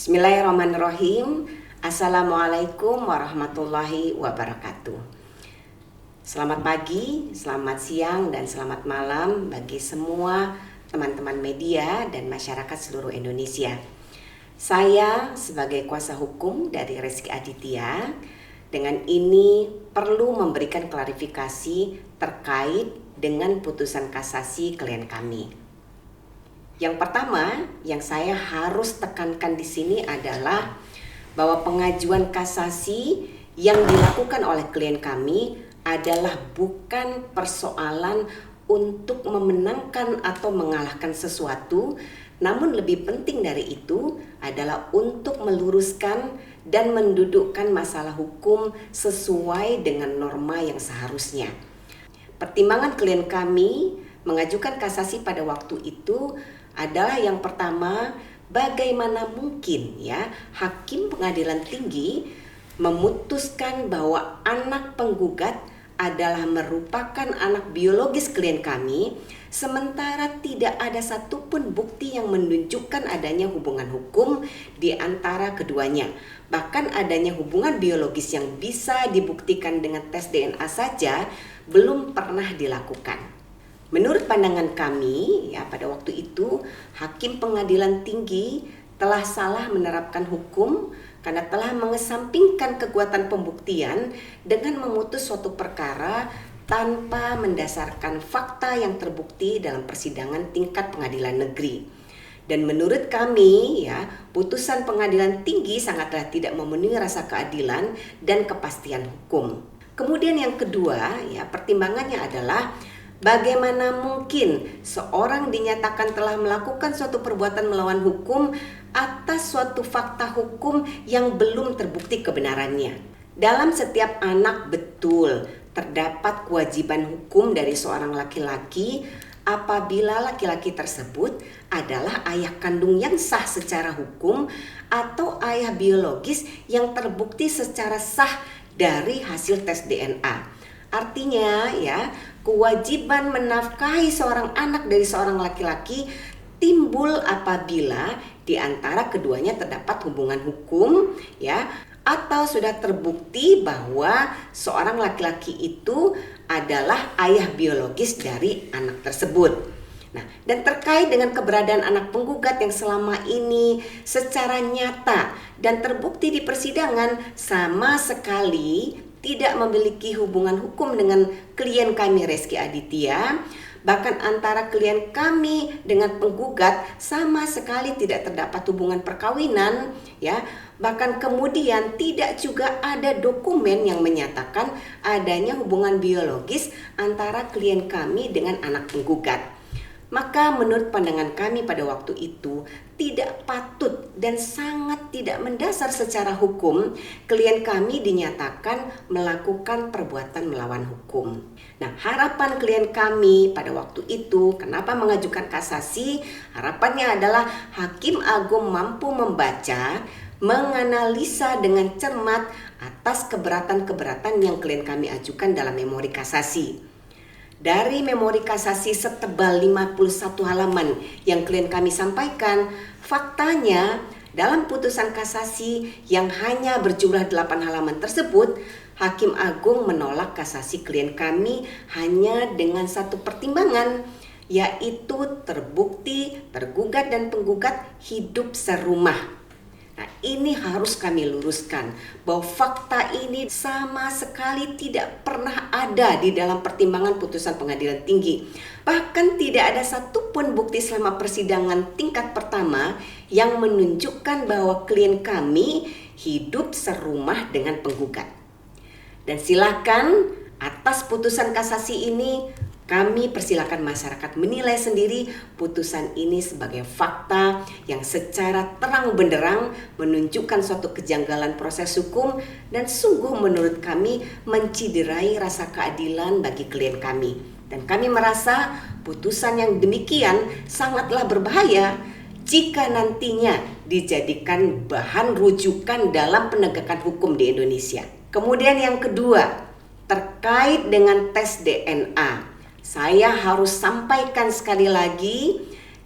Bismillahirrahmanirrahim. Assalamualaikum warahmatullahi wabarakatuh. Selamat pagi, selamat siang, dan selamat malam bagi semua teman-teman media dan masyarakat seluruh Indonesia. Saya sebagai kuasa hukum dari Reski Aditya dengan ini perlu memberikan klarifikasi terkait dengan putusan kasasi klien kami. Yang pertama yang saya harus tekankan di sini adalah bahwa pengajuan kasasi yang dilakukan oleh klien kami adalah bukan persoalan untuk memenangkan atau mengalahkan sesuatu, namun lebih penting dari itu adalah untuk meluruskan dan mendudukkan masalah hukum sesuai dengan norma yang seharusnya. Pertimbangan klien kami mengajukan kasasi pada waktu itu adalah yang pertama, bagaimana mungkin ya hakim pengadilan tinggi memutuskan bahwa anak penggugat adalah merupakan anak biologis klien kami, sementara tidak ada satupun bukti yang menunjukkan adanya hubungan hukum di antara keduanya. Bahkan adanya hubungan biologis yang bisa dibuktikan dengan tes DNA saja belum pernah dilakukan. Menurut pandangan kami, ya pada waktu itu hakim pengadilan tinggi telah salah menerapkan hukum karena telah mengesampingkan kekuatan pembuktian dengan memutus suatu perkara tanpa mendasarkan fakta yang terbukti dalam persidangan tingkat pengadilan negeri. Dan menurut kami, ya putusan pengadilan tinggi sangatlah tidak memenuhi rasa keadilan dan kepastian hukum. Kemudian yang kedua, ya pertimbangannya adalah bagaimana mungkin seorang dinyatakan telah melakukan suatu perbuatan melawan hukum atas suatu fakta hukum yang belum terbukti kebenarannya. Dalam setiap anak betul terdapat kewajiban hukum dari seorang laki-laki apabila laki-laki tersebut adalah ayah kandung yang sah secara hukum atau ayah biologis yang terbukti secara sah dari hasil tes DNA. Artinya ya, kewajiban menafkahi seorang anak dari seorang laki-laki timbul apabila di antara keduanya terdapat hubungan hukum ya, atau sudah terbukti bahwa seorang laki-laki itu adalah ayah biologis dari anak tersebut. Nah, dan terkait dengan keberadaan anak penggugat yang selama ini secara nyata dan terbukti di persidangan sama sekali tidak memiliki hubungan hukum dengan klien kami Reski Aditya, bahkan antara klien kami dengan penggugat sama sekali tidak terdapat hubungan perkawinan ya, bahkan kemudian tidak juga ada dokumen yang menyatakan adanya hubungan biologis antara klien kami dengan anak penggugat. Maka menurut pandangan kami pada waktu itu tidak patut dan sangat tidak mendasar secara hukum klien kami dinyatakan melakukan perbuatan melawan hukum. Nah, harapan klien kami pada waktu itu kenapa mengajukan kasasi, harapannya adalah Hakim Agung mampu membaca, menganalisa dengan cermat atas keberatan-keberatan yang klien kami ajukan dalam memori kasasi. Dari memori kasasi setebal 51 halaman yang klien kami sampaikan, faktanya dalam putusan kasasi yang hanya berjumlah 8 halaman tersebut, Hakim Agung menolak kasasi klien kami hanya dengan satu pertimbangan, yaitu terbukti tergugat dan penggugat hidup serumah. Nah, ini harus kami luruskan bahwa fakta ini sama sekali tidak pernah ada di dalam pertimbangan putusan pengadilan tinggi. Bahkan tidak ada satupun bukti selama persidangan tingkat pertama yang menunjukkan bahwa klien kami hidup serumah dengan penggugat. Dan silakan atas putusan kasasi ini kami persilakan masyarakat menilai sendiri putusan ini sebagai fakta yang secara terang benderang menunjukkan suatu kejanggalan proses hukum dan sungguh menurut kami menciderai rasa keadilan bagi klien kami. Dan kami merasa putusan yang demikian sangatlah berbahaya jika nantinya dijadikan bahan rujukan dalam penegakan hukum di Indonesia. Kemudian yang kedua, terkait dengan tes DNA. Saya harus sampaikan sekali lagi,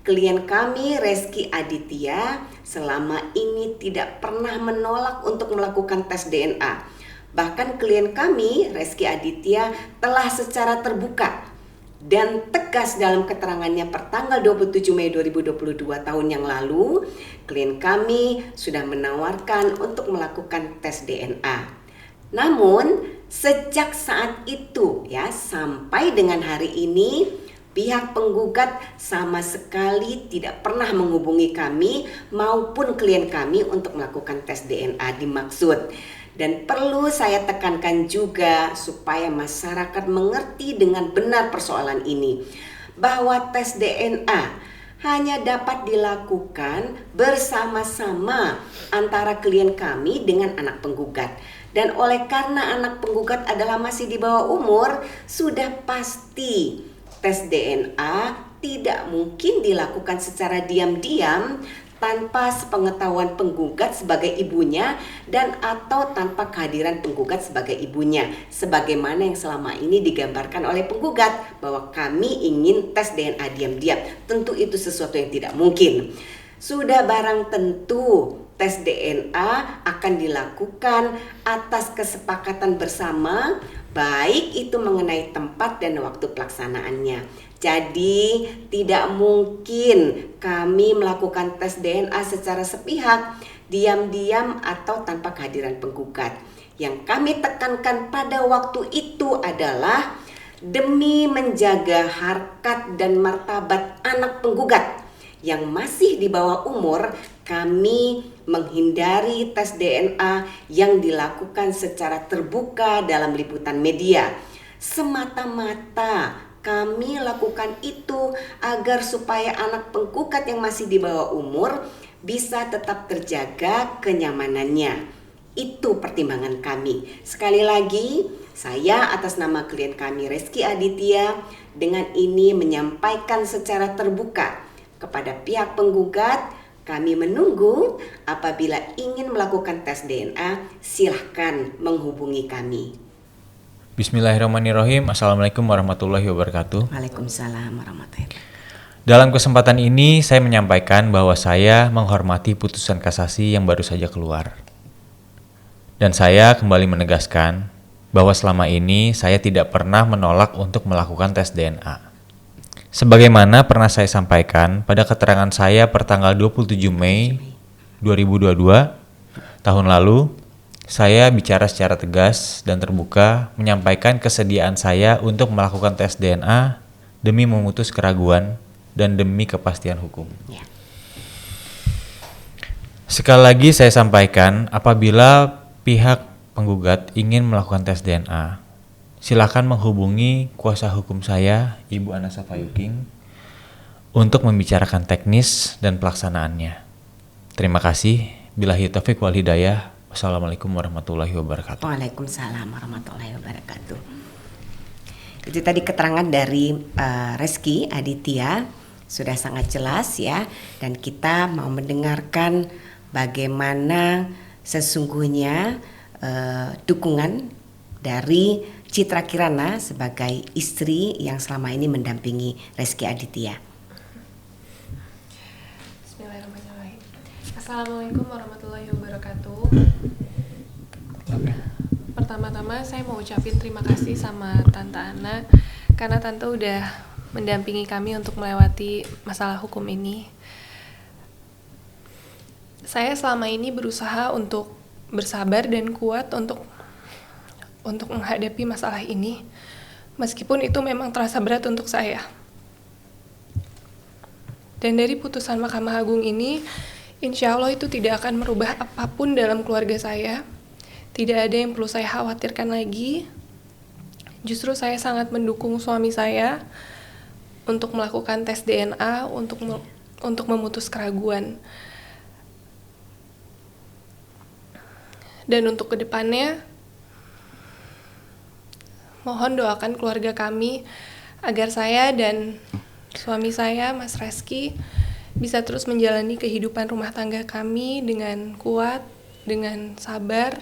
klien kami Reski Aditya selama ini tidak pernah menolak untuk melakukan tes DNA. Bahkan klien kami Reski Aditya telah secara terbuka dan tegas dalam keterangannya pertanggal 27 Mei 2022 tahun yang lalu, klien kami sudah menawarkan untuk melakukan tes DNA. Namun sejak saat itu ya sampai dengan hari ini, pihak penggugat sama sekali tidak pernah menghubungi kami maupun klien kami untuk melakukan tes DNA dimaksud. Dan perlu saya tekankan juga supaya masyarakat mengerti dengan benar persoalan ini, bahwa tes DNA hanya dapat dilakukan bersama-sama antara klien kami dengan anak penggugat. Dan oleh karena anak penggugat adalah masih di bawah umur, sudah pasti tes DNA tidak mungkin dilakukan secara diam-diam tanpa sepengetahuan penggugat sebagai ibunya dan atau tanpa kehadiran penggugat sebagai ibunya, sebagaimana yang selama ini digambarkan oleh penggugat bahwa kami ingin tes DNA diam-diam. Tentu itu sesuatu yang tidak mungkin. Sudah barang tentu tes DNA akan dilakukan atas kesepakatan bersama, baik itu mengenai tempat dan waktu pelaksanaannya. Jadi tidak mungkin kami melakukan tes DNA secara sepihak, diam-diam atau tanpa kehadiran penggugat. Yang kami tekankan pada waktu itu adalah demi menjaga harkat dan martabat anak penggugat yang masih di bawah umur, kami menghindari tes DNA yang dilakukan secara terbuka dalam liputan media. Semata-mata kami lakukan itu agar supaya anak penggugat yang masih di bawah umur bisa tetap terjaga kenyamanannya. Itu pertimbangan kami. Sekali lagi, saya atas nama klien kami Reski Aditya dengan ini menyampaikan secara terbuka kepada pihak penggugat, kami menunggu. Apabila ingin melakukan tes DNA, silahkan menghubungi kami. Bismillahirrahmanirrahim. Assalamualaikum warahmatullahi wabarakatuh. Waalaikumsalam warahmatullahi wabarakatuh. Dalam kesempatan ini saya menyampaikan bahwa saya menghormati putusan kasasi yang baru saja keluar. Dan saya kembali menegaskan bahwa selama ini saya tidak pernah menolak untuk melakukan tes DNA. Sebagaimana pernah saya sampaikan pada keterangan saya pertanggal 27 Mei 2022 tahun lalu, saya bicara secara tegas dan terbuka menyampaikan kesediaan saya untuk melakukan tes DNA demi memutus keraguan dan demi kepastian hukum. Sekali lagi saya sampaikan, apabila pihak penggugat ingin melakukan tes DNA, silakan menghubungi kuasa hukum saya, Ibu Anasa Fayuking, untuk membicarakan teknis dan pelaksanaannya. Terima kasih. Billahi taufiq wal hidayah. Assalamualaikum warahmatullahi wabarakatuh. Waalaikumsalam warahmatullahi wabarakatuh. Itu tadi keterangan dari Reski Aditya, sudah sangat jelas ya. Dan kita mau mendengarkan bagaimana sesungguhnya dukungan dari Citra Kirana sebagai istri yang selama ini mendampingi Reski Aditya. Bismillahirrahmanirrahim. Assalamualaikum warahmatullahi wabarakatuh. Pertama-tama saya mau ucapin terima kasih sama Tante Ana karena Tante udah mendampingi kami untuk melewati masalah hukum ini. Saya selama ini berusaha untuk bersabar dan kuat untuk menghadapi masalah ini, meskipun itu memang terasa berat untuk saya. Dan dari putusan Mahkamah Agung ini, insya Allah itu tidak akan merubah apapun dalam keluarga saya. Tidak ada yang perlu saya khawatirkan lagi. Justru saya sangat mendukung suami saya untuk melakukan tes DNA untuk memutus keraguan. Dan untuk kedepannya, mohon doakan keluarga kami agar saya dan suami saya, Mas Reski, bisa terus menjalani kehidupan rumah tangga kami dengan kuat, dengan sabar.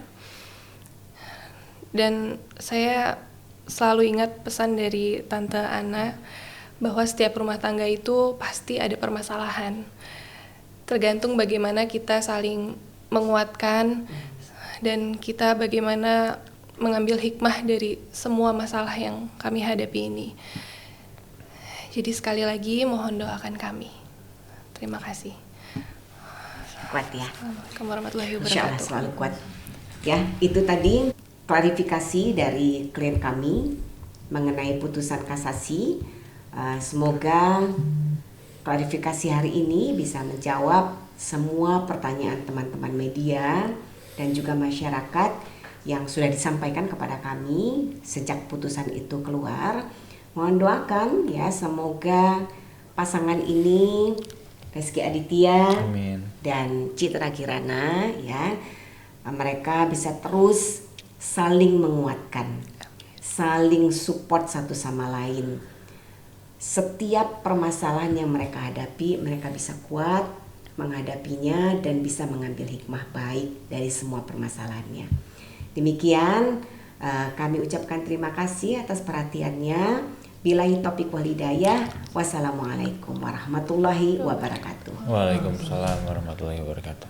Dan saya selalu ingat pesan dari Tante Ana bahwa setiap rumah tangga itu pasti ada permasalahan. Tergantung bagaimana kita saling menguatkan dan kita bagaimana mengambil hikmah dari semua masalah yang kami hadapi ini. Jadi sekali lagi mohon doakan kami. Terima kasih. Kuat ya. Assalamualaikum warahmatullahi Insya Allah wabarakatuh. selalu kuat. Ya, itu tadi klarifikasi dari klien kami mengenai putusan kasasi. Semoga klarifikasi hari ini bisa menjawab semua pertanyaan teman-teman media dan juga masyarakat yang sudah disampaikan kepada kami sejak putusan itu keluar. Mohon doakan ya, semoga pasangan ini Reski Aditya Amin. dan Citra Kirana ya, mereka bisa terus saling menguatkan, saling support satu sama lain. Setiap permasalahan yang mereka hadapi, mereka bisa kuat menghadapinya dan bisa mengambil hikmah baik dari semua permasalahannya. Demikian kami ucapkan terima kasih atas perhatiannya. Billahi taufiq wal hidayah. Wassalamualaikum warahmatullahi wabarakatuh. Waalaikumsalam warahmatullahi wabarakatuh.